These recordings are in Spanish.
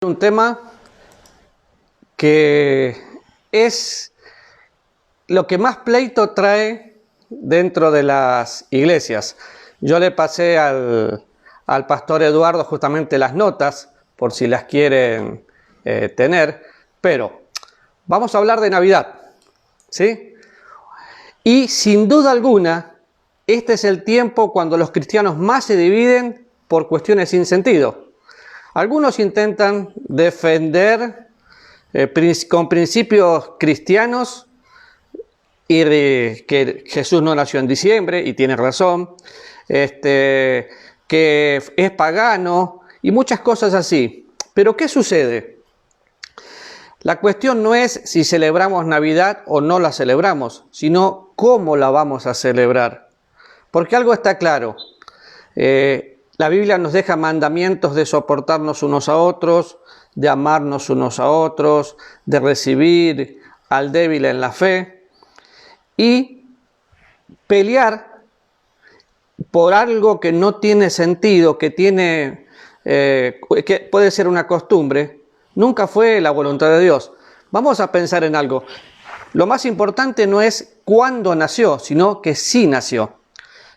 Un tema que es lo que más pleito trae dentro de las iglesias. Yo le pasé al pastor Eduardo justamente las notas, por si las quieren tener, pero vamos a hablar de Navidad, ¿sí? Y sin duda alguna, este es el tiempo cuando los cristianos más se dividen por cuestiones sin sentido. Algunos intentan defender con principios cristianos y que Jesús no nació en diciembre, y tiene razón, que es pagano y muchas cosas así. Pero ¿qué sucede? La cuestión no es si celebramos Navidad o no la celebramos, sino cómo la vamos a celebrar. Porque algo está claro. La Biblia nos deja mandamientos de soportarnos unos a otros, de amarnos unos a otros, de recibir al débil en la fe y pelear por algo que no tiene sentido, que puede ser una costumbre, nunca fue la voluntad de Dios. Vamos a pensar en algo. Lo más importante no es cuándo nació, sino que sí nació.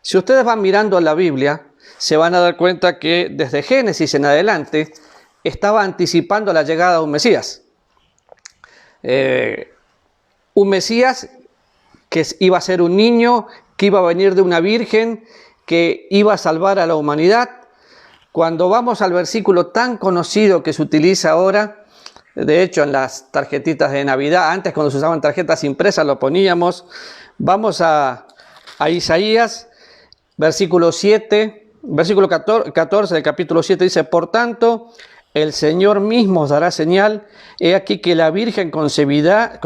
Si ustedes van mirando la Biblia, se van a dar cuenta que desde Génesis en adelante estaba anticipando la llegada de un Mesías. Un Mesías que iba a ser un niño, que iba a venir de una virgen, que iba a salvar a la humanidad. Cuando vamos al versículo tan conocido que se utiliza ahora, de hecho en las tarjetitas de Navidad, antes cuando se usaban tarjetas impresas lo poníamos, vamos a Isaías, versículo 7, versículo 14 del capítulo 7 dice: por tanto, el Señor mismo os dará señal, he aquí que la Virgen concebirá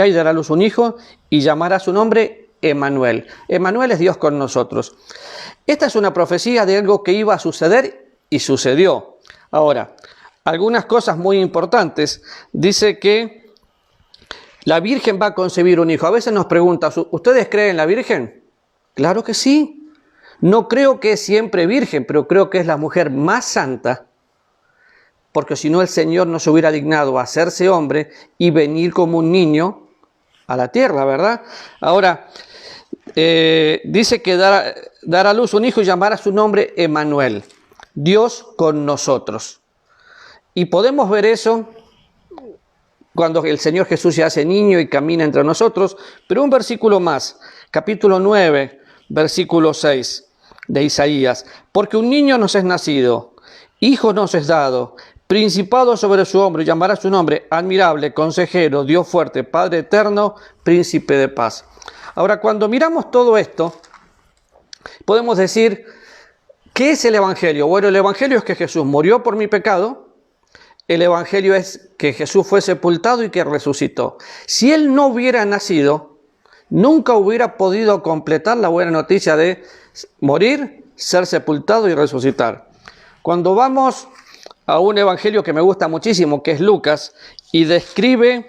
y dará a luz un hijo, y llamará su nombre Emmanuel. Emmanuel es Dios con nosotros. Esta es una profecía de algo que iba a suceder y sucedió. Ahora, algunas cosas muy importantes. Dice que la Virgen va a concebir un hijo. A veces nos preguntan, ¿ustedes creen en la Virgen? Claro que sí. No creo que es siempre virgen, pero creo que es la mujer más santa, porque si no el Señor no se hubiera dignado a hacerse hombre y venir como un niño a la tierra, ¿verdad? Ahora, dice que dará a luz un hijo y llamará su nombre Emmanuel, Dios con nosotros. Y podemos ver eso cuando el Señor Jesús se hace niño y camina entre nosotros, pero un versículo más, capítulo 9, versículo 6 de Isaías: porque un niño nos es nacido, hijo nos es dado, principado sobre su hombro, y llamará su nombre admirable, consejero, Dios fuerte, Padre eterno, príncipe de paz. Ahora, cuando miramos todo esto, podemos decir, ¿qué es el Evangelio? Bueno, el Evangelio es que Jesús murió por mi pecado. El Evangelio es que Jesús fue sepultado y que resucitó. Si Él no hubiera nacido, nunca hubiera podido completar la buena noticia de morir, ser sepultado y resucitar. Cuando vamos a un evangelio que me gusta muchísimo, que es Lucas, y describe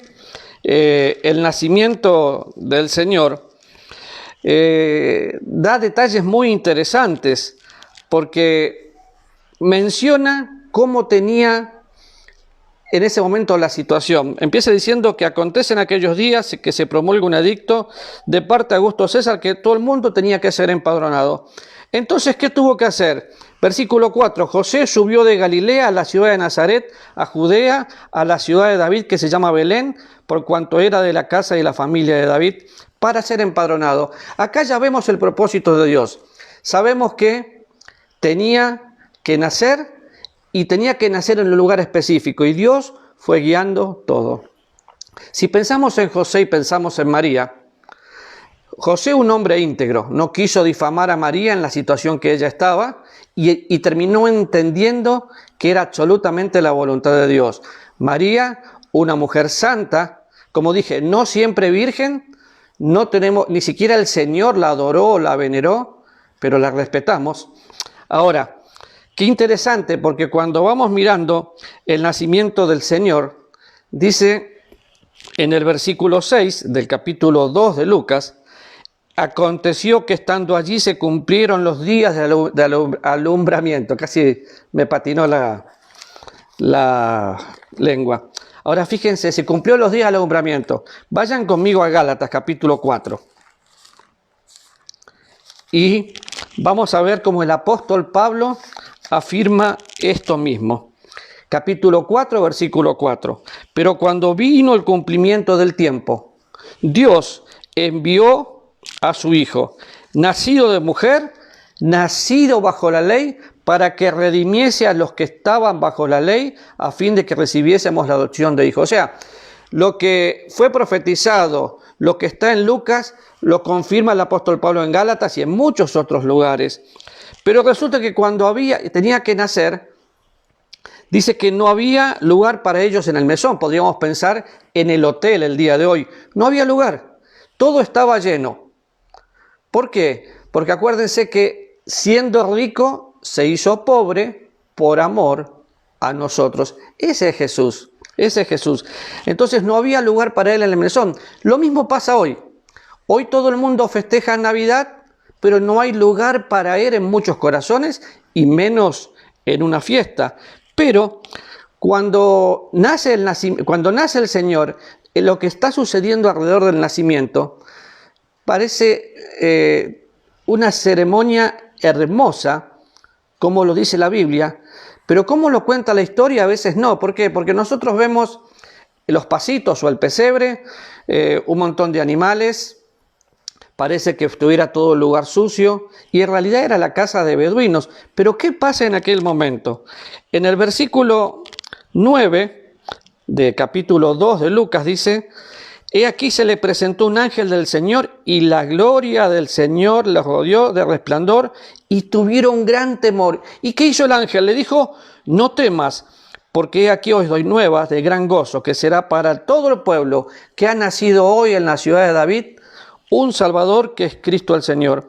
el nacimiento del Señor, da detalles muy interesantes, porque menciona cómo tenía en ese momento la situación. Empieza diciendo que acontece en aquellos días que se promulga un edicto de parte de Augusto César que todo el mundo tenía que ser empadronado. Entonces, ¿qué tuvo que hacer? Versículo 4, José subió de Galilea a la ciudad de Nazaret, a Judea, a la ciudad de David que se llama Belén, por cuanto era de la casa y la familia de David, para ser empadronado. Acá ya vemos el propósito de Dios. Sabemos que tenía que nacer, y tenía que nacer en un lugar específico, y Dios fue guiando todo. Si pensamos en José y pensamos en María, José, un hombre íntegro, no quiso difamar a María en la situación que ella estaba y terminó entendiendo que era absolutamente la voluntad de Dios. María, una mujer santa, como dije, no siempre virgen, ni siquiera el Señor la adoró o la veneró, pero la respetamos. Ahora, qué interesante, porque cuando vamos mirando el nacimiento del Señor, dice en el versículo 6 del capítulo 2 de Lucas: aconteció que estando allí se cumplieron los días de alumbramiento. Casi me patinó la lengua. Ahora fíjense, se cumplió los días del alumbramiento. Vayan conmigo a Gálatas capítulo 4. Y vamos a ver cómo el apóstol Pablo afirma esto mismo. Capítulo 4, versículo 4. Pero cuando vino el cumplimiento del tiempo, Dios envió a su Hijo, nacido de mujer, nacido bajo la ley, para que redimiese a los que estaban bajo la ley, a fin de que recibiésemos la adopción de hijos. O sea, lo que fue profetizado, lo que está en Lucas, lo confirma el apóstol Pablo en Gálatas y en muchos otros lugares. Pero resulta que cuando tenía que nacer, dice que no había lugar para ellos en el mesón. Podríamos pensar en el hotel el día de hoy. No había lugar. Todo estaba lleno. ¿Por qué? Porque acuérdense que siendo rico se hizo pobre por amor a nosotros. Ese es Jesús. Ese es Jesús. Entonces no había lugar para él en el mesón. Lo mismo pasa hoy. Hoy todo el mundo festeja Navidad, pero no hay lugar para él en muchos corazones y menos en una fiesta. Pero cuando nace el Señor, lo que está sucediendo alrededor del nacimiento parece una ceremonia hermosa, como lo dice la Biblia, pero como lo cuenta la historia a veces no. ¿Por qué? Porque nosotros vemos los pasitos o el pesebre, un montón de animales, parece que estuviera todo el lugar sucio, y en realidad era la casa de beduinos. Pero ¿qué pasa en aquel momento? En el versículo 9 de capítulo 2 de Lucas dice: He aquí se le presentó un ángel del Señor, y la gloria del Señor les rodeó de resplandor, y tuvieron gran temor. ¿Y qué hizo el ángel? Le dijo: no temas, porque aquí os doy nuevas de gran gozo, que será para todo el pueblo, que ha nacido hoy en la ciudad de David un Salvador, que es Cristo el Señor.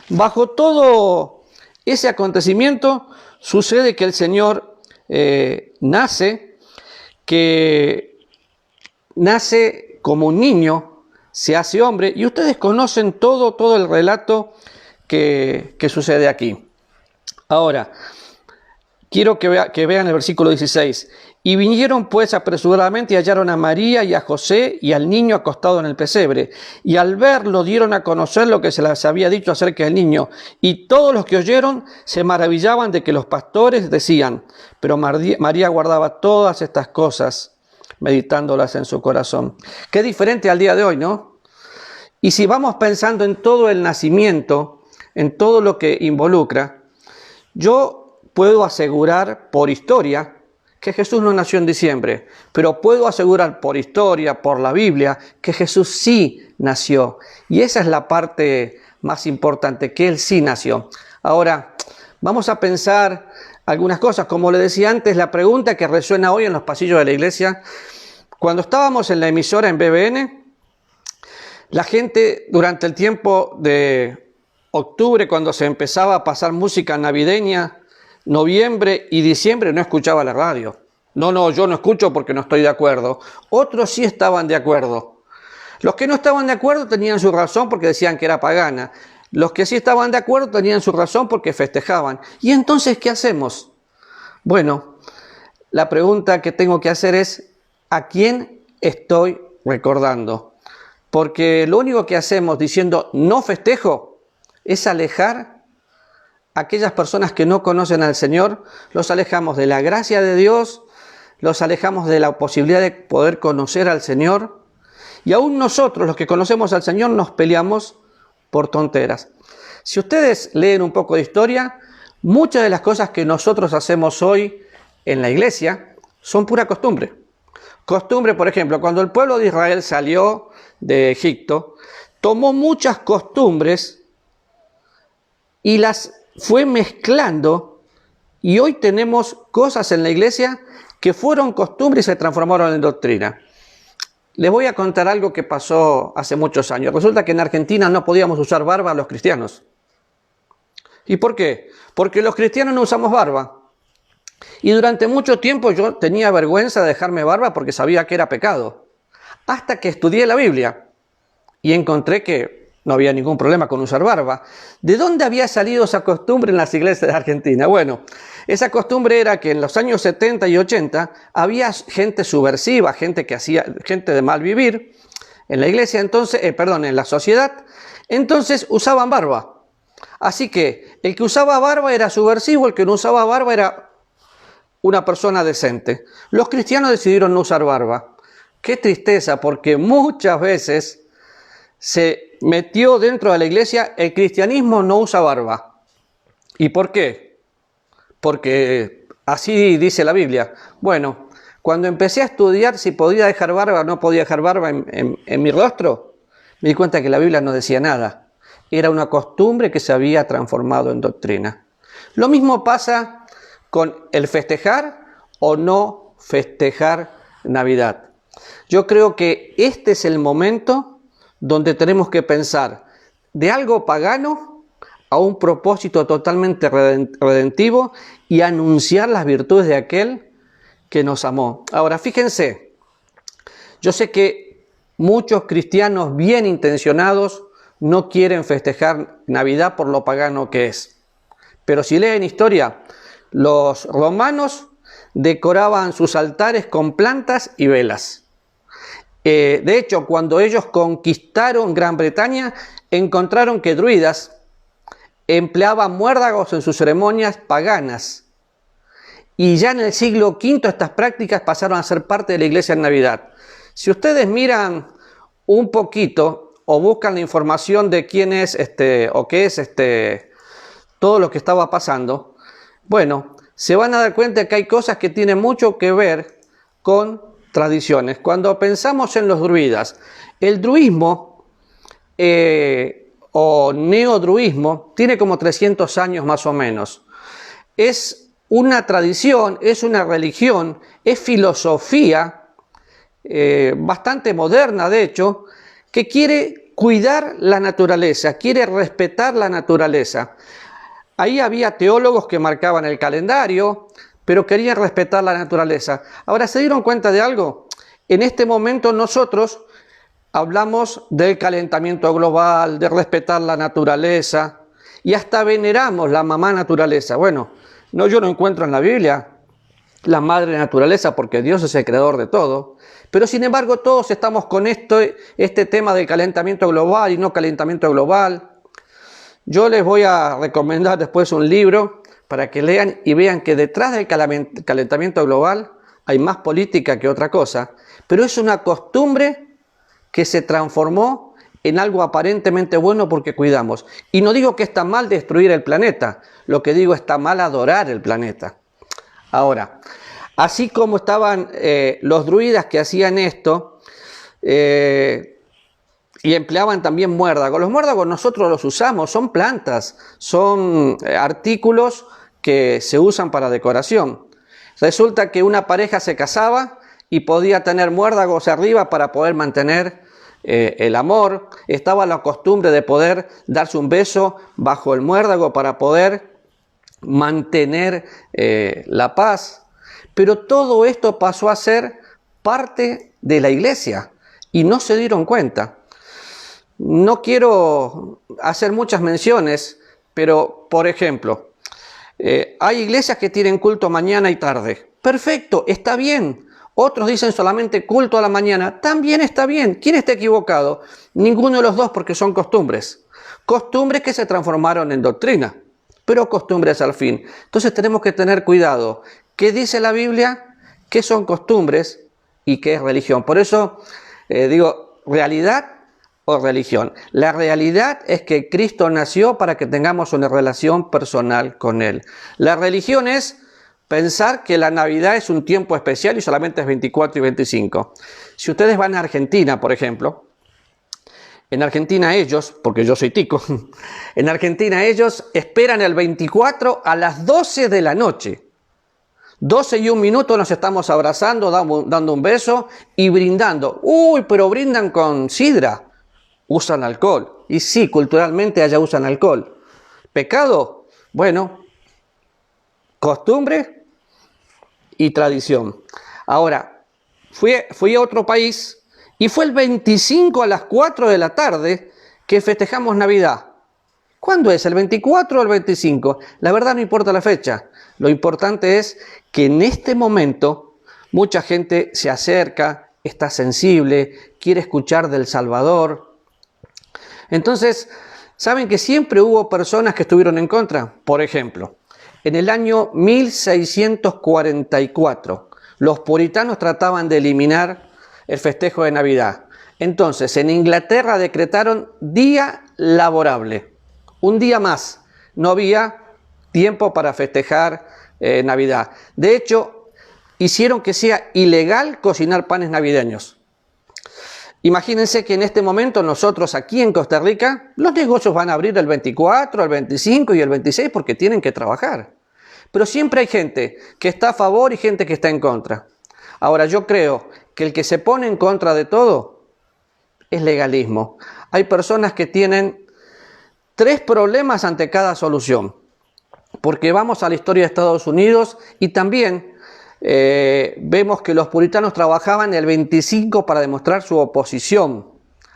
Bajo todo ese acontecimiento sucede que el Señor nace como un niño, se hace hombre, y ustedes conocen todo el relato que sucede aquí. Ahora, quiero que vean el versículo 16. Y vinieron pues apresuradamente y hallaron a María y a José y al niño acostado en el pesebre. Y al verlo dieron a conocer lo que se les había dicho acerca del niño. Y todos los que oyeron se maravillaban de que los pastores decían. Pero María guardaba todas estas cosas, meditándolas en su corazón. Qué diferente al día de hoy, ¿no? Y si vamos pensando en todo el nacimiento, en todo lo que involucra, yo puedo asegurar por historia que Jesús no nació en diciembre, pero puedo asegurar por historia, por la Biblia, que Jesús sí nació. Y esa es la parte más importante, que Él sí nació. Ahora, vamos a pensar algunas cosas. Como le decía antes, la pregunta que resuena hoy en los pasillos de la iglesia: cuando estábamos en la emisora en BBN, la gente durante el tiempo de octubre, cuando se empezaba a pasar música navideña, noviembre y diciembre, no escuchaba la radio. No, yo no escucho porque no estoy de acuerdo. Otros sí estaban de acuerdo. Los que no estaban de acuerdo tenían su razón porque decían que era pagana. Los que sí estaban de acuerdo tenían su razón porque festejaban. ¿Y entonces qué hacemos? Bueno, la pregunta que tengo que hacer es: ¿a quién estoy recordando? Porque lo único que hacemos diciendo no festejo es alejar a aquellas personas que no conocen al Señor. Los alejamos de la gracia de Dios, los alejamos de la posibilidad de poder conocer al Señor. Y aún nosotros, los que conocemos al Señor, nos peleamos por tonteras. Si ustedes leen un poco de historia, muchas de las cosas que nosotros hacemos hoy en la iglesia son pura costumbre. Costumbre, por ejemplo, cuando el pueblo de Israel salió de Egipto, tomó muchas costumbres y las fue mezclando, y hoy tenemos cosas en la iglesia que fueron costumbres y se transformaron en doctrina. Les voy a contar algo que pasó hace muchos años. Resulta que en Argentina no podíamos usar barba los cristianos. ¿Y por qué? Porque los cristianos no usamos barba. Y durante mucho tiempo yo tenía vergüenza de dejarme barba porque sabía que era pecado. Hasta que estudié la Biblia y encontré que no había ningún problema con usar barba. ¿De dónde había salido esa costumbre en las iglesias de Argentina? Bueno, Esa costumbre era que en los años 70 y 80 había gente subversiva, gente de mal vivir en la iglesia, entonces, en la sociedad, entonces usaban barba. Así que el que usaba barba era subversivo, el que no usaba barba era una persona decente. Los cristianos decidieron no usar barba. Qué tristeza, porque muchas veces se metió dentro de la iglesia el cristianismo no usa barba. ¿Y por qué? Porque así dice la Biblia. Bueno, cuando empecé a estudiar si podía dejar barba o no podía dejar barba en mi rostro, me di cuenta que la Biblia no decía nada. Era una costumbre que se había transformado en doctrina. Lo mismo pasa con el festejar o no festejar Navidad. Yo creo que este es el momento donde tenemos que pensar de algo pagano a un propósito totalmente redentivo y anunciar las virtudes de aquel que nos amó. Ahora, fíjense, yo sé que muchos cristianos bien intencionados no quieren festejar Navidad por lo pagano que es. Pero si leen historia, los romanos decoraban sus altares con plantas y velas. De hecho, cuando ellos conquistaron Gran Bretaña, encontraron que druidas empleaban muérdagos en sus ceremonias paganas. Y ya en el siglo V estas prácticas pasaron a ser parte de la iglesia en Navidad. Si ustedes miran un poquito o buscan la información de quién es o qué es todo lo que estaba pasando, bueno, se van a dar cuenta que hay cosas que tienen mucho que ver con tradiciones. Cuando pensamos en los druidas, el druismo o neodruismo tiene como 300 años más o menos. Es una tradición, es una religión, es filosofía bastante moderna de hecho, que quiere cuidar la naturaleza, quiere respetar la naturaleza. Ahí había teólogos que marcaban el calendario, pero querían respetar la naturaleza. Ahora, ¿se dieron cuenta de algo? En este momento nosotros hablamos del calentamiento global, de respetar la naturaleza y hasta veneramos la mamá naturaleza. Bueno, yo no encuentro en la Biblia la madre naturaleza porque Dios es el creador de todo. Pero sin embargo todos estamos con este tema del calentamiento global y no calentamiento global. Yo les voy a recomendar después un libro para que lean y vean que detrás del calentamiento global hay más política que otra cosa, pero es una costumbre que se transformó en algo aparentemente bueno porque cuidamos. Y no digo que está mal destruir el planeta, lo que digo está mal adorar el planeta. Ahora, así como estaban los druidas que hacían esto y empleaban también muérdagos. Los muérdagos nosotros los usamos, son plantas, son artículos que se usan para decoración. Resulta que una pareja se casaba y podía tener muérdagos arriba para poder mantener el amor. Estaba la costumbre de poder darse un beso bajo el muérdago para poder mantener la paz. Pero todo esto pasó a ser parte de la iglesia y no se dieron cuenta. No quiero hacer muchas menciones, pero por ejemplo, hay iglesias que tienen culto mañana y tarde. Perfecto, está bien. Otros dicen solamente culto a la mañana. También está bien. ¿Quién está equivocado? Ninguno de los dos, porque son costumbres. Costumbres que se transformaron en doctrina, pero costumbres al fin. Entonces tenemos que tener cuidado. ¿Qué dice la Biblia? ¿Qué son costumbres? ¿Y qué es religión? Por eso digo, realidad o religión. La realidad es que Cristo nació para que tengamos una relación personal con Él. La religión es pensar que la Navidad es un tiempo especial y solamente es 24 y 25. Si ustedes van a Argentina, por ejemplo, en Argentina ellos, porque yo soy tico, en Argentina ellos esperan el 24 a las 12 de la noche. 12 y un minuto nos estamos abrazando, dando un beso y brindando. Uy, pero brindan con sidra. Usan alcohol. Y sí, culturalmente allá usan alcohol. ¿Pecado? Bueno, costumbre y tradición. Ahora, fui a otro país y fue el 25 a las 4 de la tarde que festejamos Navidad. ¿Cuándo es? ¿El 24 o el 25? La verdad no importa la fecha. Lo importante es que en este momento mucha gente se acerca, está sensible, quiere escuchar del Salvador. Entonces, ¿saben que siempre hubo personas que estuvieron en contra? Por ejemplo, en el año 1644, los puritanos trataban de eliminar el festejo de Navidad. Entonces, en Inglaterra decretaron día laborable, un día más. No había tiempo para festejar Navidad. De hecho, hicieron que sea ilegal cocinar panes navideños. Imagínense que en este momento nosotros aquí en Costa Rica, los negocios van a abrir el 24, el 25 y el 26 porque tienen que trabajar. Pero siempre hay gente que está a favor y gente que está en contra. Ahora, yo creo que el que se pone en contra de todo es legalismo. Hay personas que tienen 3 problemas ante cada solución. Porque vamos a la historia de Estados Unidos y también vemos que los puritanos trabajaban el 25 para demostrar su oposición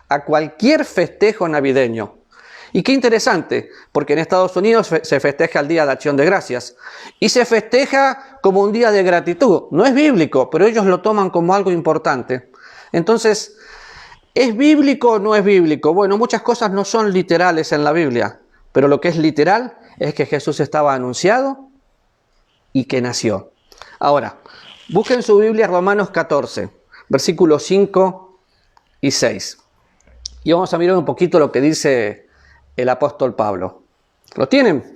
a cualquier festejo navideño. Y qué interesante, porque en Estados Unidos se festeja el Día de Acción de Gracias y se festeja como un día de gratitud. No es bíblico, pero ellos lo toman como algo importante. Entonces, ¿es bíblico o no es bíblico? Bueno, muchas cosas no son literales en la Biblia, pero lo que es literal es que Jesús estaba anunciado y que nació. Ahora, busquen su Biblia Romanos 14, versículos 5 y 6. Y vamos a mirar un poquito lo que dice el apóstol Pablo. ¿Lo tienen?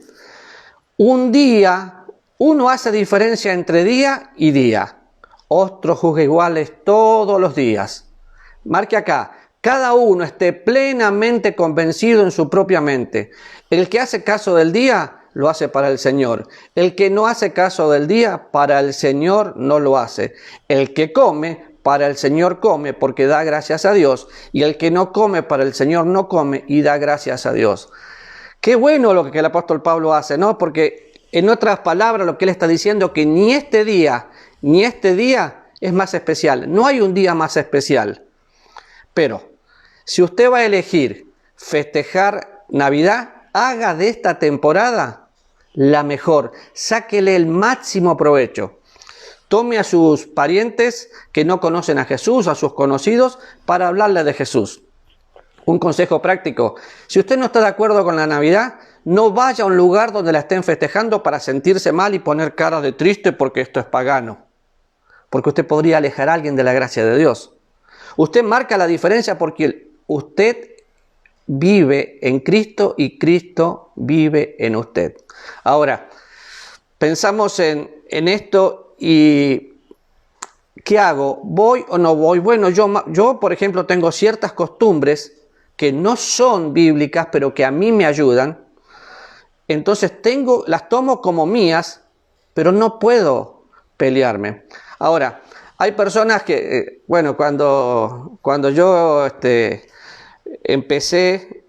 Un día, uno hace diferencia entre día y día. Otro juzga iguales todos los días. Marque acá, cada uno esté plenamente convencido en su propia mente. El que hace caso del día, lo hace para el Señor. El que no hace caso del día, para el Señor no lo hace. El que come, para el Señor come, porque da gracias a Dios. Y el que no come, para el Señor no come y da gracias a Dios. Qué bueno lo que el apóstol Pablo hace, ¿no? Porque en otras palabras lo que él está diciendo que ni este día es más especial. No hay un día más especial. Pero si usted va a elegir festejar Navidad, haga de esta temporada la mejor. Sáquele el máximo provecho. Tome a sus parientes que no conocen a Jesús, a sus conocidos, para hablarle de Jesús. Un consejo práctico. Si usted no está de acuerdo con la Navidad, no vaya a un lugar donde la estén festejando para sentirse mal y poner cara de triste porque esto es pagano. Porque usted podría alejar a alguien de la gracia de Dios. Usted marca la diferencia porque usted vive en Cristo y Cristo vive en usted. Ahora, pensamos en esto y ¿qué hago? ¿Voy o no voy? Bueno, yo, por ejemplo, tengo ciertas costumbres que no son bíblicas, pero que a mí me ayudan. Entonces las tomo como mías, pero no puedo pelearme. Ahora, hay personas que, bueno, cuando yo empecé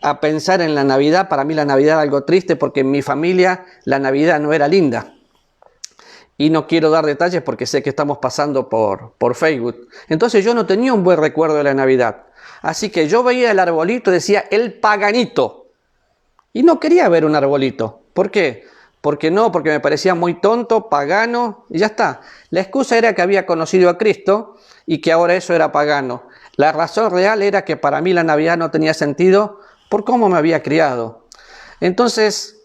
a pensar en la Navidad, para mí la Navidad era algo triste porque en mi familia la Navidad no era linda. Y no quiero dar detalles porque sé que estamos pasando por Facebook. Entonces yo no tenía un buen recuerdo de la Navidad. Así que yo veía el arbolito y decía, el paganito. Y no quería ver un arbolito. ¿Por qué? Porque me parecía muy tonto, pagano, y ya está. La excusa era que había conocido a Cristo y que ahora eso era pagano. La razón real era que para mí la Navidad no tenía sentido por cómo me había criado. Entonces,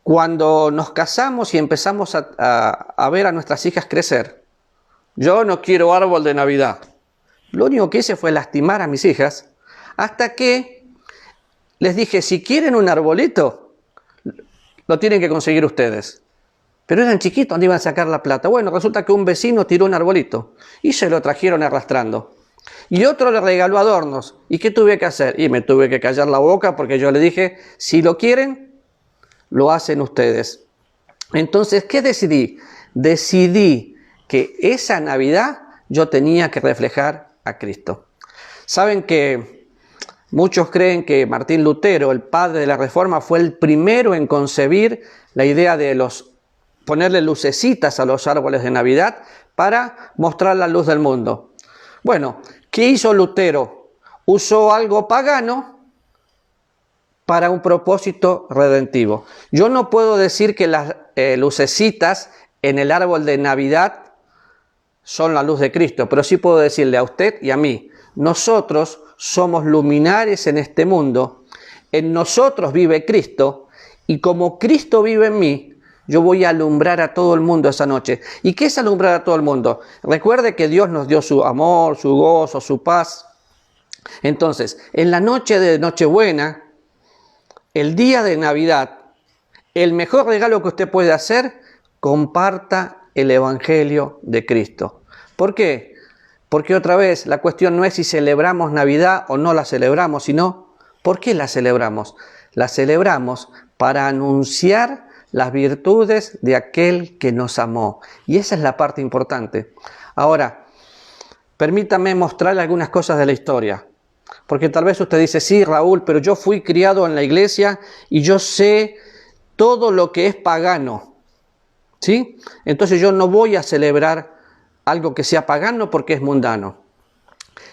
cuando nos casamos y empezamos a ver a nuestras hijas crecer, yo no quiero árbol de Navidad. Lo único que hice fue lastimar a mis hijas hasta que les dije, si quieren un arbolito, lo tienen que conseguir ustedes. Pero eran chiquitos, ¿dónde iban a sacar la plata? Bueno, resulta que un vecino tiró un arbolito y se lo trajeron arrastrando. Y otro le regaló adornos. ¿Y qué tuve que hacer? Y me tuve que callar la boca porque yo le dije, si lo quieren, lo hacen ustedes. Entonces, ¿qué decidí? Decidí que esa Navidad yo tenía que reflejar a Cristo. Saben que muchos creen que Martín Lutero, el padre de la Reforma, fue el primero en concebir la idea de ponerle lucecitas a los árboles de Navidad para mostrar la luz del mundo. Bueno, ¿qué hizo Lutero? Usó algo pagano para un propósito redentivo. Yo no puedo decir que las lucecitas en el árbol de Navidad son la luz de Cristo, pero sí puedo decirle a usted y a mí, nosotros somos luminares en este mundo, en nosotros vive Cristo, y como Cristo vive en mí, yo voy a alumbrar a todo el mundo esa noche. ¿Y qué es alumbrar a todo el mundo? Recuerde que Dios nos dio su amor, su gozo, su paz. Entonces, en la noche de Nochebuena, el día de Navidad, el mejor regalo que usted puede hacer, comparta el Evangelio de Cristo. ¿Por qué? Porque otra vez la cuestión no es si celebramos Navidad o no la celebramos, sino ¿por qué la celebramos? La celebramos para anunciar las virtudes de aquel que nos amó. Y esa es la parte importante. Ahora, permítame mostrarle algunas cosas de la historia. Porque tal vez usted dice, sí, Raúl, pero yo fui criado en la iglesia y yo sé todo lo que es pagano. ¿Sí? Entonces yo no voy a celebrar algo que sea pagano porque es mundano.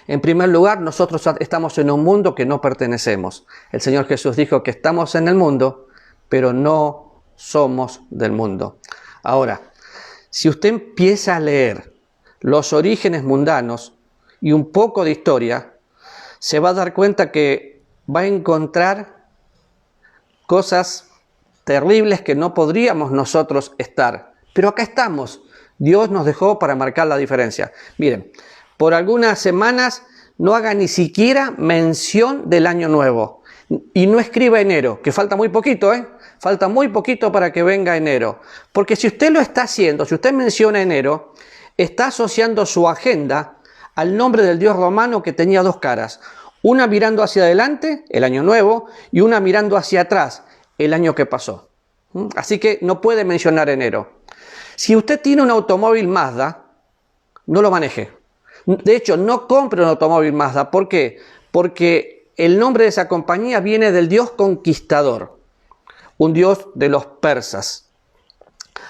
En primer lugar, nosotros estamos en un mundo que no pertenecemos. El Señor Jesús dijo que estamos en el mundo, pero no somos del mundo. Ahora, si usted empieza a leer los orígenes mundanos y un poco de historia, se va a dar cuenta que va a encontrar cosas terribles que no podríamos nosotros estar. Pero acá estamos. Dios nos dejó para marcar la diferencia. Miren, por algunas semanas no haga ni siquiera mención del año nuevo. Y no escriba enero, que falta muy poquito, Falta muy poquito para que venga enero. Porque si usted lo está haciendo, si usted menciona enero, está asociando su agenda al nombre del dios romano que tenía dos caras. Una mirando hacia adelante, el año nuevo, y una mirando hacia atrás, el año que pasó. Así que no puede mencionar enero. Si usted tiene un automóvil Mazda, no lo maneje. De hecho, no compre un automóvil Mazda. ¿Por qué? Porque el nombre de esa compañía viene del dios conquistador, un dios de los persas.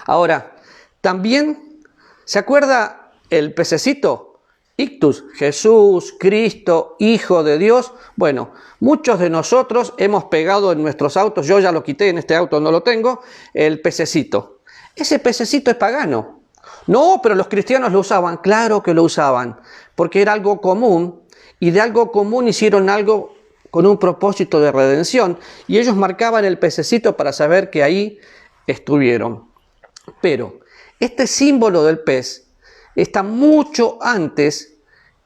Ahora, también, ¿se acuerda el pececito? Ictus, Jesús, Cristo, Hijo de Dios. Bueno, muchos de nosotros hemos pegado en nuestros autos, yo ya lo quité, en este auto no lo tengo, el pececito. Ese pececito es pagano. No, pero los cristianos lo usaban. Claro que lo usaban, porque era algo común, y de algo común hicieron algo con un propósito de redención, y ellos marcaban el pececito para saber que ahí estuvieron. Pero este símbolo del pez está mucho antes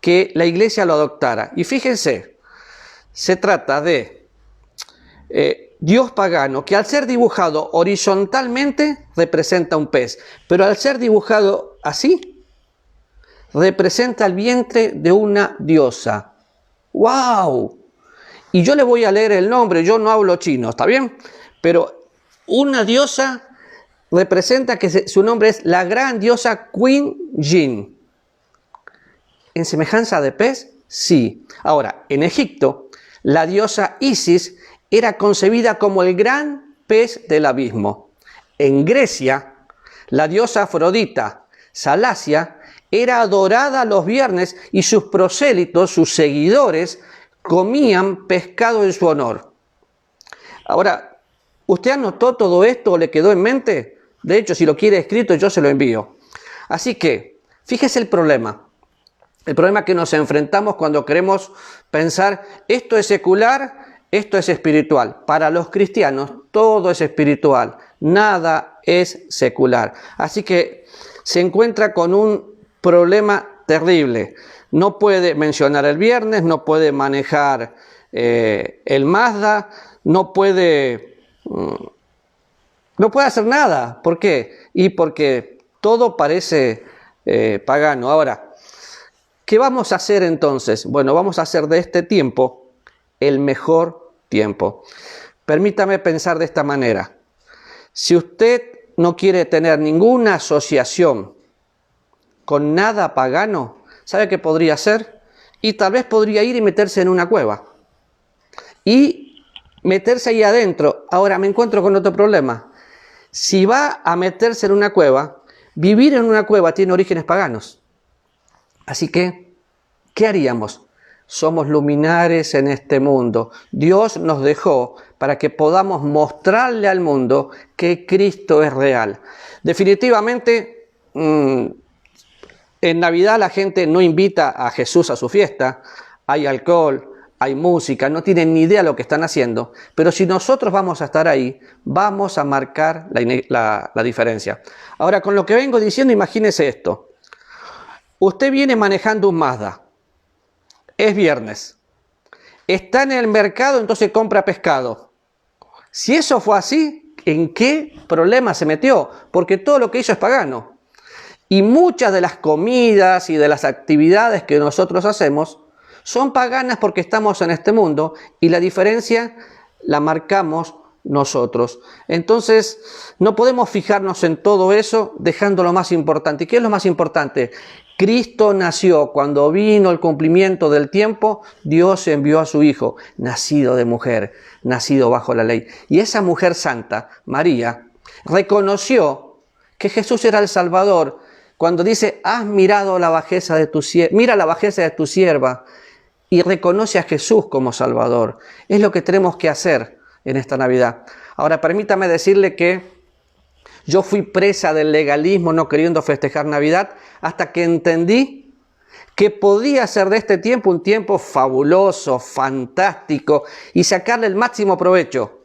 que la iglesia lo adoptara. Y fíjense, se trata de Dios pagano, que al ser dibujado horizontalmente representa un pez, pero al ser dibujado así, representa el vientre de una diosa. ¡Wow! Y yo le voy a leer el nombre, yo no hablo chino, ¿está bien? Pero una diosa representa que su nombre es la gran diosa Queen Yin. ¿En semejanza de pez? Sí. Ahora, en Egipto, la diosa Isis era concebida como el gran pez del abismo. En Grecia, la diosa Afrodita, Salacia, era adorada los viernes y sus prosélitos, sus seguidores, comían pescado en su honor. Ahora, ¿usted anotó todo esto o le quedó en mente? De hecho, si lo quiere escrito, yo se lo envío. Así que, fíjese el problema. El problema que nos enfrentamos cuando queremos pensar, esto es secular, esto es espiritual. Para los cristianos, todo es espiritual. Nada es secular. Así que se encuentra con un problema terrible. No puede mencionar el viernes, no puede manejar el Mazda, no puede hacer nada. ¿Por qué? Y porque todo parece pagano. Ahora, ¿qué vamos a hacer entonces? Bueno, vamos a hacer de este tiempo el mejor tiempo. Permítame pensar de esta manera. Si usted no quiere tener ninguna asociación con nada pagano, ¿sabe qué podría hacer? Y tal vez podría ir y meterse en una cueva. Y meterse ahí adentro. Ahora me encuentro con otro problema. Si va a meterse en una cueva, vivir en una cueva tiene orígenes paganos. Así que, ¿qué haríamos? somos luminares en este mundo. Dios nos dejó para que podamos mostrarle al mundo que Cristo es real. Definitivamente, en Navidad la gente no invita a Jesús a su fiesta, hay alcohol, hay música, no tienen ni idea de lo que están haciendo, pero si nosotros vamos a estar ahí, vamos a marcar la diferencia. Ahora, con lo que vengo diciendo, imagínese esto. Usted viene manejando un Mazda, es viernes, está en el mercado, entonces compra pescado. Si eso fue así, ¿en qué problema se metió? Porque todo lo que hizo es pagano. Y muchas de las comidas y de las actividades que nosotros hacemos son paganas porque estamos en este mundo y la diferencia la marcamos nosotros. Entonces, no podemos fijarnos en todo eso dejando lo más importante. ¿Y qué es lo más importante? Cristo nació. Cuando vino el cumplimiento del tiempo, Dios envió a su Hijo, nacido de mujer, nacido bajo la ley. Y esa mujer santa, María, reconoció que Jesús era el Salvador. Cuando dice, has mirado la bajeza de tu sierva, mira la bajeza de tu sierva, y reconoce a Jesús como Salvador. Es lo que tenemos que hacer en esta Navidad. Ahora, permítame decirle que yo fui presa del legalismo no queriendo festejar Navidad hasta que entendí que podía hacer de este tiempo un tiempo fabuloso, fantástico y sacarle el máximo provecho,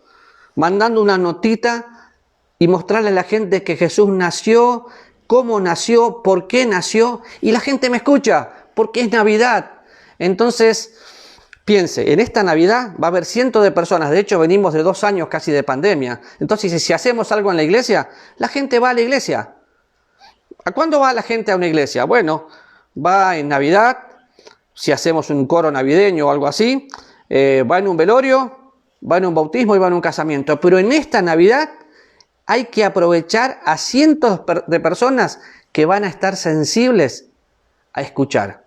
mandando una notita y mostrarle a la gente que Jesús nació, cómo nació, por qué nació, y la gente me escucha, porque es Navidad. Entonces, piense, en esta Navidad va a haber cientos de personas. De hecho, venimos de 2 años casi de pandemia. Entonces, si hacemos algo en la iglesia, la gente va a la iglesia. ¿A cuándo va la gente a una iglesia? Bueno, va en Navidad, si hacemos un coro navideño o algo así, va en un velorio, va en un bautismo y va en un casamiento. Pero en esta Navidad hay que aprovechar a cientos de personas que van a estar sensibles a escuchar.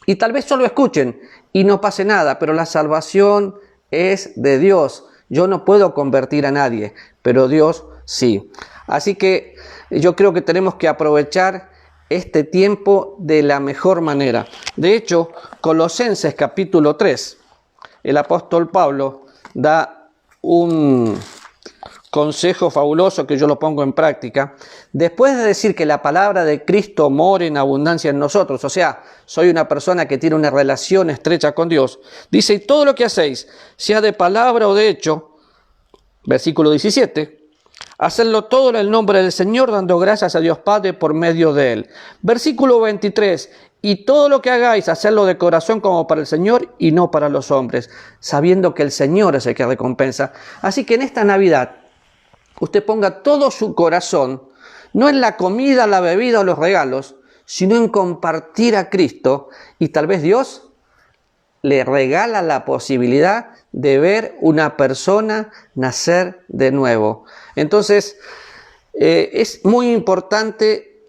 Y tal vez solo escuchen y no pase nada, pero la salvación es de Dios. Yo no puedo convertir a nadie, pero Dios sí. Así que yo creo que tenemos que aprovechar este tiempo de la mejor manera. De hecho, Colosenses capítulo 3, el apóstol Pablo da un consejo fabuloso que yo lo pongo en práctica. Después de decir que la palabra de Cristo mora en abundancia en nosotros, o sea, soy una persona que tiene una relación estrecha con Dios, dice, y todo lo que hacéis, sea de palabra o de hecho, versículo 17, hacedlo todo en el nombre del Señor, dando gracias a Dios Padre por medio de Él. Versículo 23, y todo lo que hagáis, hacedlo de corazón como para el Señor y no para los hombres, sabiendo que el Señor es el que recompensa. Así que en esta Navidad, usted ponga todo su corazón, no en la comida, la bebida o los regalos, sino en compartir a Cristo, y tal vez Dios le regala la posibilidad de ver una persona nacer de nuevo. Entonces, es muy importante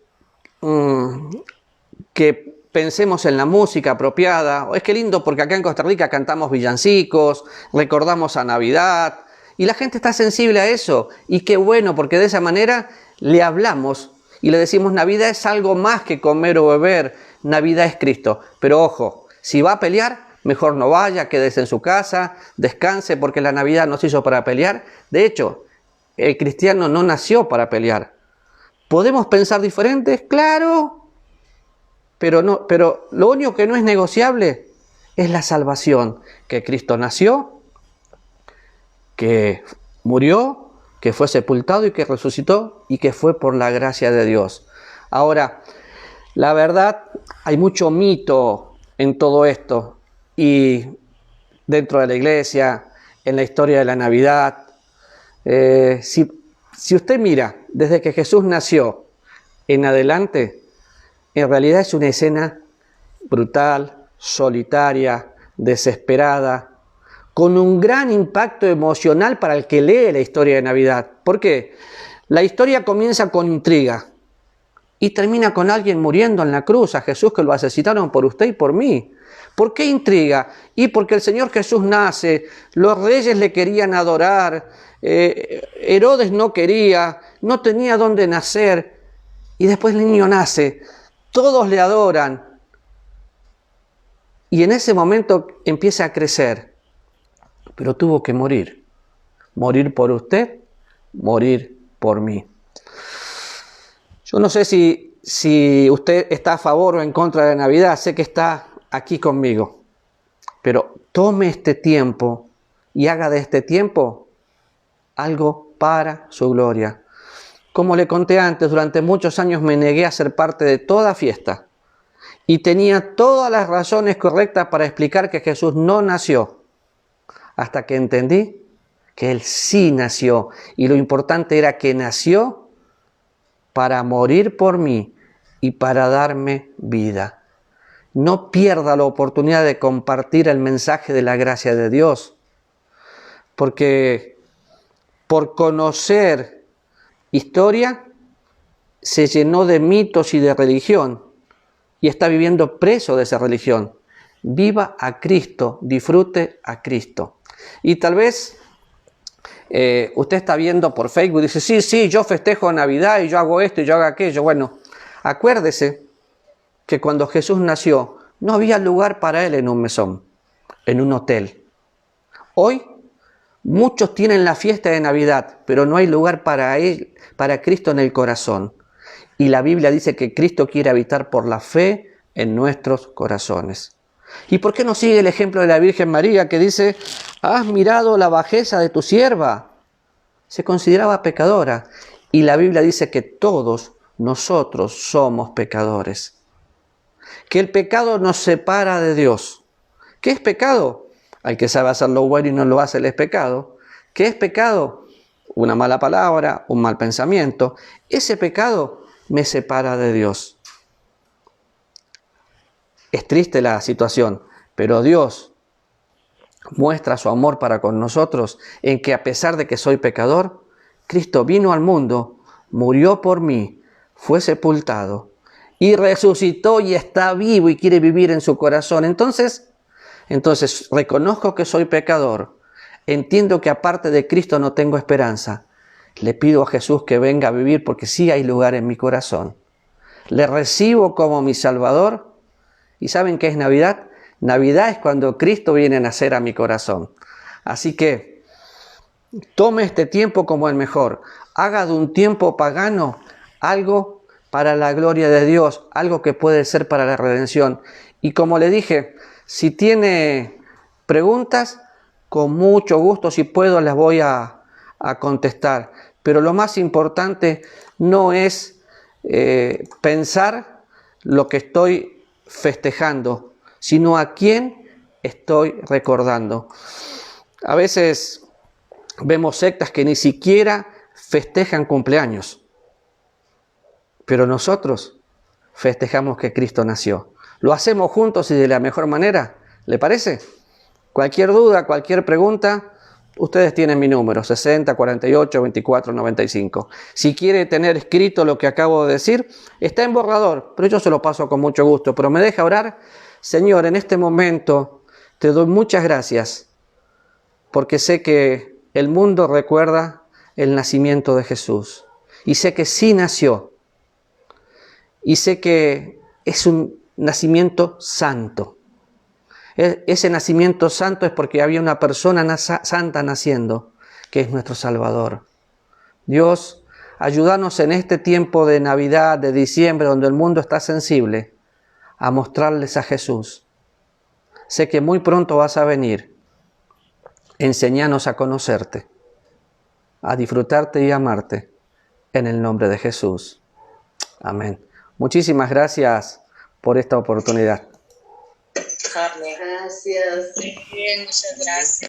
que pensemos en la música apropiada. Es que lindo porque acá en Costa Rica cantamos villancicos, recordamos a Navidad, y la gente está sensible a eso. Y qué bueno, porque de esa manera le hablamos y le decimos, Navidad es algo más que comer o beber, Navidad es Cristo. Pero ojo, si va a pelear, mejor no vaya, quédese en su casa, descanse, porque la Navidad no se hizo para pelear. De hecho, el cristiano no nació para pelear. ¿Podemos pensar diferentes? Claro, pero lo único que no es negociable es la salvación, que Cristo nació, que murió, que fue sepultado y que resucitó y que fue por la gracia de Dios. Ahora, la verdad, hay mucho mito en todo esto y dentro de la iglesia, en la historia de la Navidad. Si usted mira desde que Jesús nació en adelante, en realidad es una escena brutal, solitaria, desesperada, con un gran impacto emocional para el que lee la historia de Navidad. ¿Por qué? La historia comienza con intriga y termina con alguien muriendo en la cruz, a Jesús que lo asesinaron por usted y por mí. ¿Por qué intriga? Y porque el Señor Jesús nace, los reyes le querían adorar, Herodes no quería, no tenía dónde nacer, y después el niño nace, todos le adoran. Y en ese momento empieza a crecer, pero tuvo que morir. Morir por usted, morir por mí. Yo no sé si usted está a favor o en contra de Navidad, sé que está aquí conmigo, pero tome este tiempo y haga de este tiempo algo para su gloria. Como le conté antes, durante muchos años me negué a ser parte de toda fiesta y tenía todas las razones correctas para explicar que Jesús no nació, hasta que entendí que Él sí nació, y lo importante era que nació para morir por mí y para darme vida. No pierda la oportunidad de compartir el mensaje de la gracia de Dios, porque por conocer historia se llenó de mitos y de religión y está viviendo preso de esa religión. Viva a Cristo, disfrute a Cristo. Y tal vez usted está viendo por Facebook y dice, sí, yo festejo Navidad y yo hago esto y yo hago aquello. Bueno, acuérdese que cuando Jesús nació no había lugar para Él en un mesón, en un hotel. Hoy muchos tienen la fiesta de Navidad, pero no hay lugar para Él, para Cristo en el corazón. Y la Biblia dice que Cristo quiere habitar por la fe en nuestros corazones. ¿Y por qué no sigue el ejemplo de la Virgen María que dice, has mirado la bajeza de tu sierva? Se consideraba pecadora. Y la Biblia dice que todos nosotros somos pecadores. Que el pecado nos separa de Dios. ¿Qué es pecado? Al que sabe hacer lo bueno y no lo hace, le es pecado. ¿Qué es pecado? Una mala palabra, un mal pensamiento. Ese pecado me separa de Dios. Es triste la situación, pero Dios muestra su amor para con nosotros en que a pesar de que soy pecador, Cristo vino al mundo, murió por mí, fue sepultado y resucitó y está vivo y quiere vivir en su corazón. Entonces reconozco que soy pecador, entiendo que aparte de Cristo no tengo esperanza. Le pido a Jesús que venga a vivir porque sí hay lugar en mi corazón. Le recibo como mi Salvador. ¿Y saben qué es Navidad? Navidad es cuando Cristo viene a nacer a mi corazón. Así que tome este tiempo como el mejor. Haga de un tiempo pagano algo para la gloria de Dios, algo que puede ser para la redención. Y como le dije, si tiene preguntas, con mucho gusto, si puedo, las voy a contestar. Pero lo más importante no es pensar lo que estoy festejando, sino a quién estoy recordando. A veces vemos sectas que ni siquiera festejan cumpleaños, pero nosotros festejamos que Cristo nació. Lo hacemos juntos y de la mejor manera. ¿Le parece? Cualquier duda, cualquier pregunta, ustedes tienen mi número, 60 48 24 95. Si quiere tener escrito lo que acabo de decir, está en borrador, pero yo se lo paso con mucho gusto. Pero me deja orar. Señor, en este momento te doy muchas gracias, porque sé que el mundo recuerda el nacimiento de Jesús. Y sé que sí nació. Y sé que es un nacimiento santo. Ese nacimiento santo es porque había una persona santa naciendo, que es nuestro Salvador. Dios, ayúdanos en este tiempo de Navidad, de diciembre, donde el mundo está sensible, a mostrarles a Jesús. Sé que muy pronto vas a venir. Enséñanos a conocerte, a disfrutarte y amarte, en el nombre de Jesús. Amén. Muchísimas gracias por esta oportunidad. Gracias. Muy bien, muchas gracias.